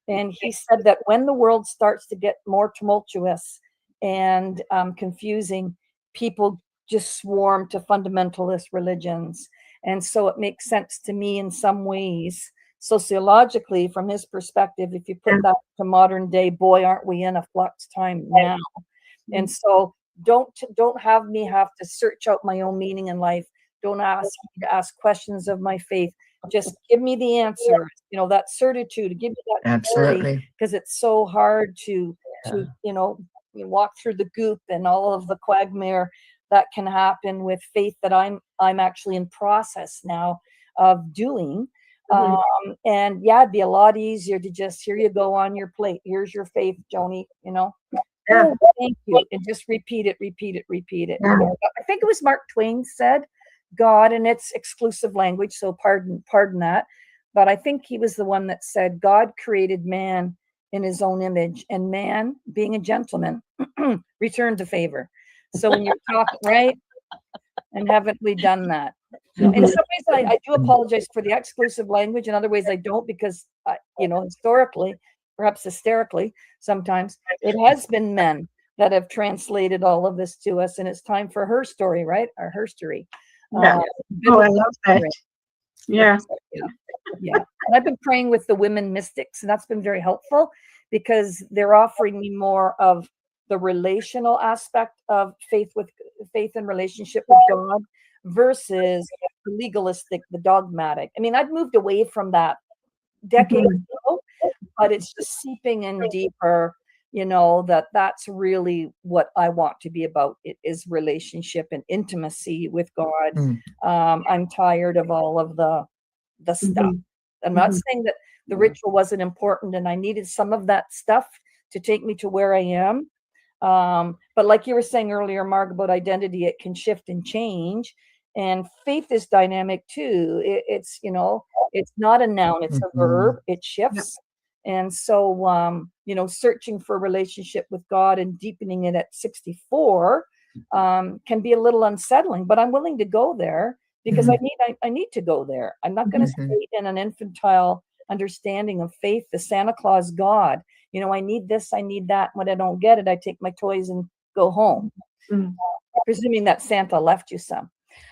And he said that when the world starts to get more tumultuous and confusing, people just swarm to fundamentalist religions. And so it makes sense to me in some ways, sociologically, from his perspective, if you put that to modern day, boy, aren't we in a flux time now. And so don't have me have to search out my own meaning in life. Don't ask me to ask questions of my faith. Just give me the answer, that certitude, give me that absolutely, because it's so hard to you walk through the goop and all of the quagmire that can happen with faith that I'm actually in process now of doing. And it'd be a lot easier to just, here you go on your plate. Here's your faith, Joni, Oh, thank you. And just repeat it. Yeah. I think it was Mark Twain said God, and it's exclusive language, so pardon that. But I think he was the one that said God created man in his own image, and man, being a gentleman, returned the favor. So when you're talking, right? And haven't we done that? In some ways, I do apologize for the exclusive language. In other ways, I don't, because, historically, perhaps hysterically, sometimes it has been men that have translated all of this to us. And it's time for her story, right? Our herstory. I love that. Yeah. Yeah. And I've been praying with the women mystics, and that's been very helpful because they're offering me more of the relational aspect of faith and relationship with God versus the legalistic, the dogmatic. I mean, I've moved away from that decades ago, but it's just seeping in deeper, that's really what I want to be about. It is relationship and intimacy with God. I'm tired of all of the stuff. I'm not saying that the ritual wasn't important and I needed some of that stuff to take me to where I am. But like you were saying earlier, Mark, about identity, it can shift and change. And faith is dynamic too. It's not a noun, it's a verb. It shifts. And so, searching for a relationship with God and deepening it at 64 can be a little unsettling, but I'm willing to go there because I need to go there. I'm not going to stay in an infantile understanding of faith, the Santa Claus God. I need this, I need that. When I don't get it, I take my toys and go home, presuming that Santa left you some.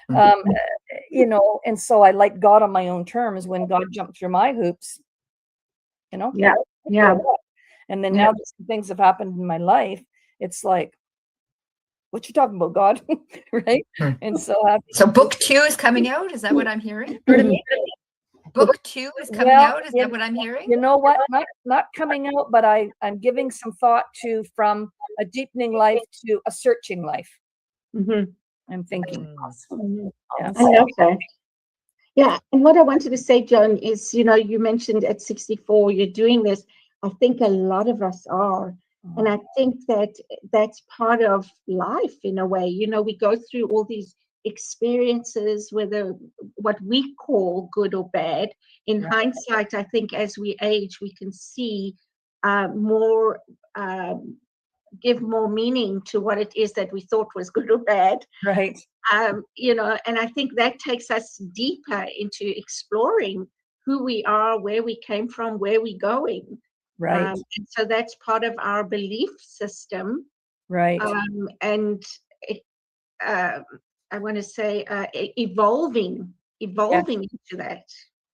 And so I like God on my own terms. When God jumped through my hoops, Yeah. And then now that things have happened in my life, it's like, what you talking about, God? Right? And so book 2 is coming out. Is that what I'm hearing? Book 2 is coming out. Is that what I'm hearing? You know what? Not coming out, but I'm giving some thought to from a deepening life to a searching life. I'm thinking. I love that. Yeah, and what I wanted to say, Joan, is, you mentioned at 64 you're doing this. I think a lot of us are. And I think that that's part of life in a way. We go through all these experiences, whether what we call good or bad. In hindsight, I think as we age, we can see more, give more meaning to what it is that we thought was good or bad. Right. And I think that takes us deeper into exploring who we are, where we came from, where we're going. Right. And so that's part of our belief system. Right. And I want to say evolving into that.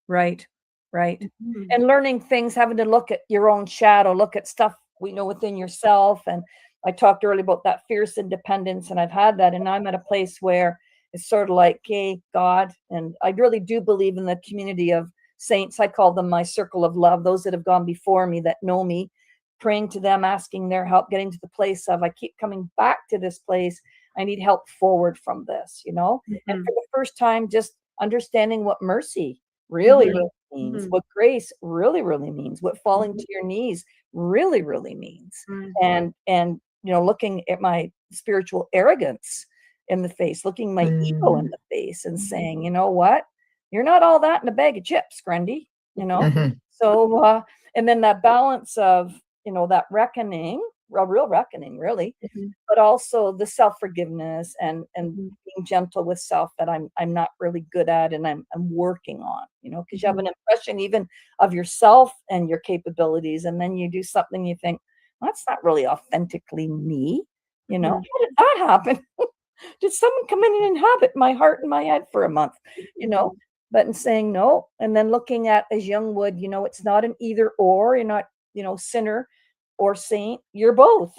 Right. Right. Mhm. And learning things, having to look at your own shadow, look at stuff within yourself. And I talked earlier about that fierce independence, and I've had that, and I'm at a place where it's sort of like, hey, God, and I really do believe in the community of saints. I call them my circle of love, those that have gone before me, that know me, praying to them, asking their help, getting to the place of, I keep coming back to this place. I need help forward from this, and for the first time, just understanding what mercy really, really means, what grace really, really means, what falling to your knees really, really means. And looking at my spiritual arrogance in the face, looking my ego in the face and saying, you know what, you're not all that in a bag of chips, Grundy, So, and then that balance of, that reckoning, a real reckoning, really, but also the self-forgiveness and being gentle with self that I'm not really good at, and I'm working on, because you have an impression even of yourself and your capabilities, and then you do something you think, well, that's not really authentically me, how did that happen? Did someone come in and inhabit my heart and my head for a month, but in saying no, and then looking at, as Jung would, it's not an either or, you're not, sinner or saint, you're both.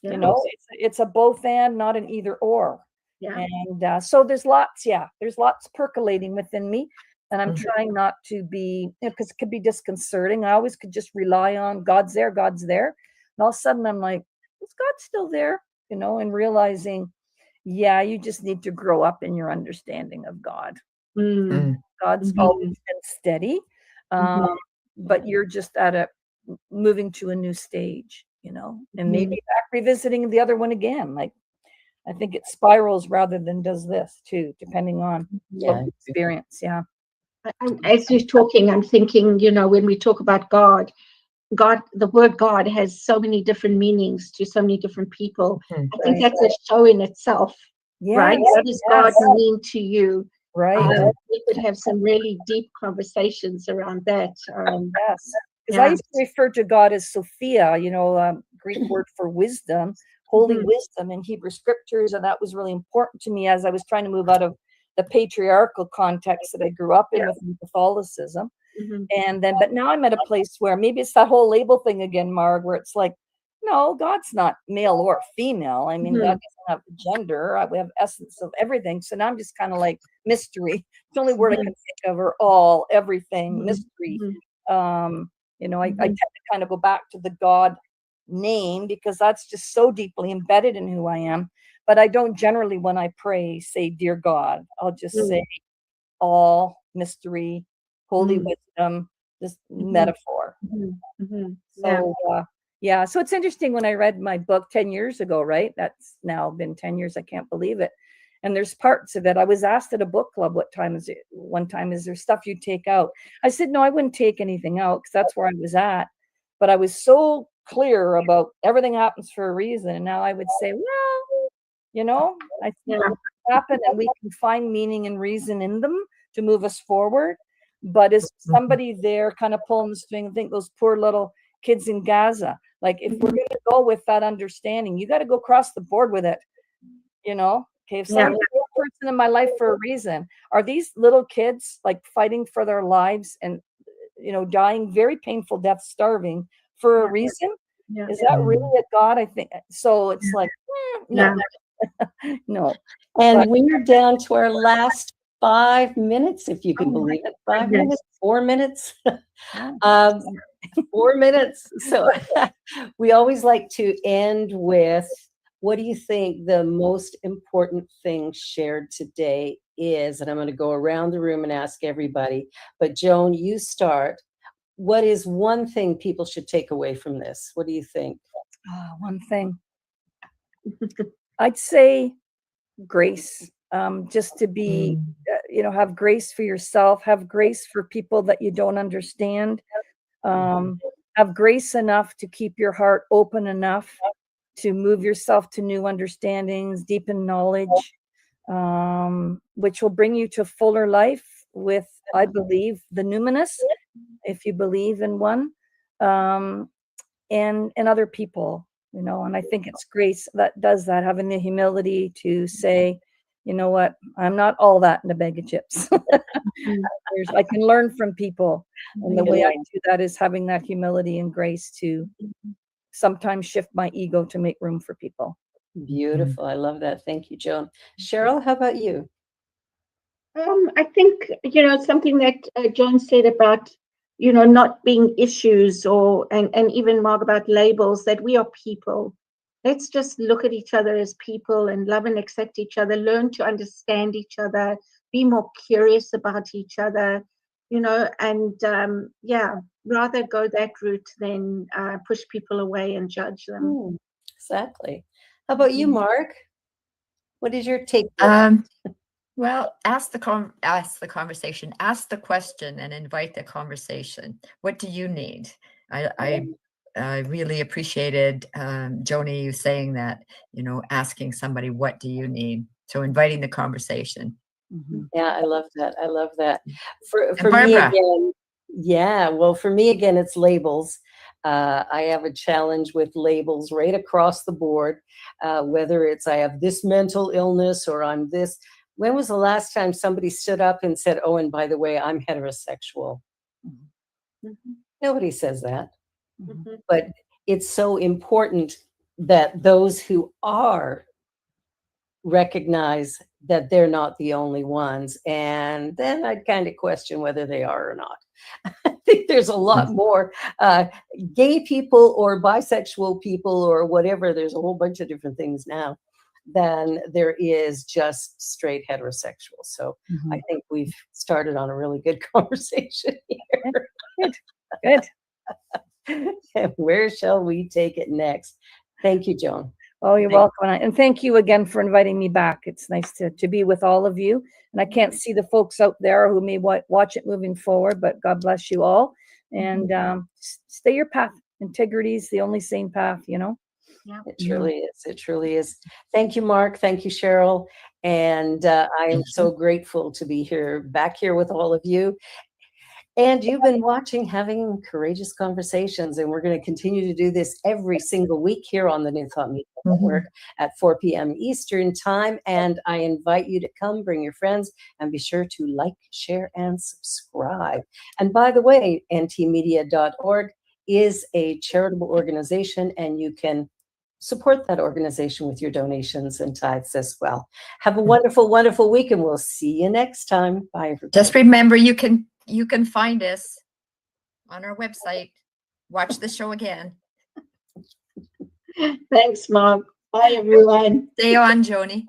It's a both and, not an either or. And so there's lots percolating within me, and I'm trying not to be, because it could be disconcerting. I always could just rely on God's there, and all of a sudden I'm like, is God still there? And realizing, you just need to grow up in your understanding of God. God's always been steady, but you're just moving to a new stage, and maybe back revisiting the other one again. Like, I think it spirals rather than does this too, depending on what we experience. Yeah. As you're talking, I'm thinking, when we talk about God, the word God has so many different meanings to so many different people. I think that's a show in itself, right? What does God mean to you? Right. We could have some really deep conversations around that. Yes. Because I used to refer to God as Sophia, Greek word for wisdom, holy wisdom in Hebrew scriptures. And that was really important to me as I was trying to move out of the patriarchal context that I grew up in with Catholicism. But now I'm at a place where maybe it's that whole label thing again, Marg, where it's like, no, God's not male or female. I mean, God doesn't have gender. We have essence of everything. So now I'm just kind of like mystery. It's the only word I can think of, or all, everything, mystery. I tend to kind of go back to the God name because that's just so deeply embedded in who I am. But I don't generally, when I pray, say, dear God. I'll just say all, mystery, holy wisdom, just metaphor. So, so it's interesting when I read my book 10 years ago, right? That's now been 10 years. I can't believe it. And there's parts of it. I was asked at a book club one time, is there stuff you take out? I said, no, I wouldn't take anything out because that's where I was at. But I was so clear about everything happens for a reason. And now I would say, well, I think it happen, and we can find meaning and reason in them to move us forward. But is somebody there kind of pulling the string? I think those poor little kids in Gaza, like, if we're going to go with that understanding, you got to go across the board with it. Okay, if someone's a person in my life for a reason, are these little kids like fighting for their lives and, dying very painful deaths, starving for a reason? Is that really a God? I think so. It's like, no, no. And we're down to our last 5 minutes, if you can believe it. 5 minutes, 4 minutes, 4 minutes. So we always like to end with, what do you think the most important thing shared today is, and I'm going to go around the room and ask everybody, but Joan, you start. What is one thing people should take away from this? What do you think? One thing. I'd say grace. Just to be, have grace for yourself, have grace for people that you don't understand. Have grace enough to keep your heart open enough to move yourself to new understandings, deepen knowledge, which will bring you to fuller life with, I believe, the numinous, if you believe in one, and other people, and I think it's grace that does that, having the humility to say, you know what, I'm not all that in a bag of chips. I can learn from people. And the way I do that is having that humility and grace to sometimes shift my ego to make room for people. Beautiful. I love that. Thank you, Joan. Cheryl, how about you? I think, something that Joan said about, not being issues and even Mark about labels, that we are people. Let's just look at each other as people and love and accept each other, learn to understand each other, be more curious about each other, and rather go that route than push people away and judge them. Exactly. How about you, Mark? What is your take? Well, ask the conversation, ask the question, and invite the conversation. What do you need? I really appreciated Joni, you saying that, asking somebody, what do you need? So inviting the conversation. Yeah, I love that. I love that. For Barbara. me again, well, for me again, it's labels. I have a challenge with labels right across the board, whether it's I have this mental illness or I'm this. When was the last time somebody stood up and said, oh, and by the way, I'm heterosexual? Nobody says that. But it's so important that those who are recognize that they're not the only ones. And then I'd kind of question whether they are or not. I think there's a lot more gay people or bisexual people or whatever. There's a whole bunch of different things now than there is just straight heterosexual. So I think we've started on a really good conversation here. Good. And where shall we take it next? Thank you, Joan. Oh, you're welcome. And thank you again for inviting me back. It's nice to be with all of you. And I can't see the folks out there who may watch it moving forward, but God bless you all. And stay your path. Integrity is the only sane path, Yeah. It truly is. It truly is. Thank you, Mark. Thank you, Cheryl. And I am so grateful to be back here with all of you. And you've been watching Having Courageous Conversations, and we're going to continue to do this every single week here on the New Thought Media Network at 4 p.m. Eastern Time. And I invite you to come, bring your friends, and be sure to like, share, and subscribe. And by the way, ntmedia.org is a charitable organization, and you can support that organization with your donations and tithes as well. Have a wonderful, wonderful week, and we'll see you next time. Bye, everybody. Just remember, you can find us on our website. Watch the show again. Thanks, Mom. Bye, everyone. Stay on, Joni.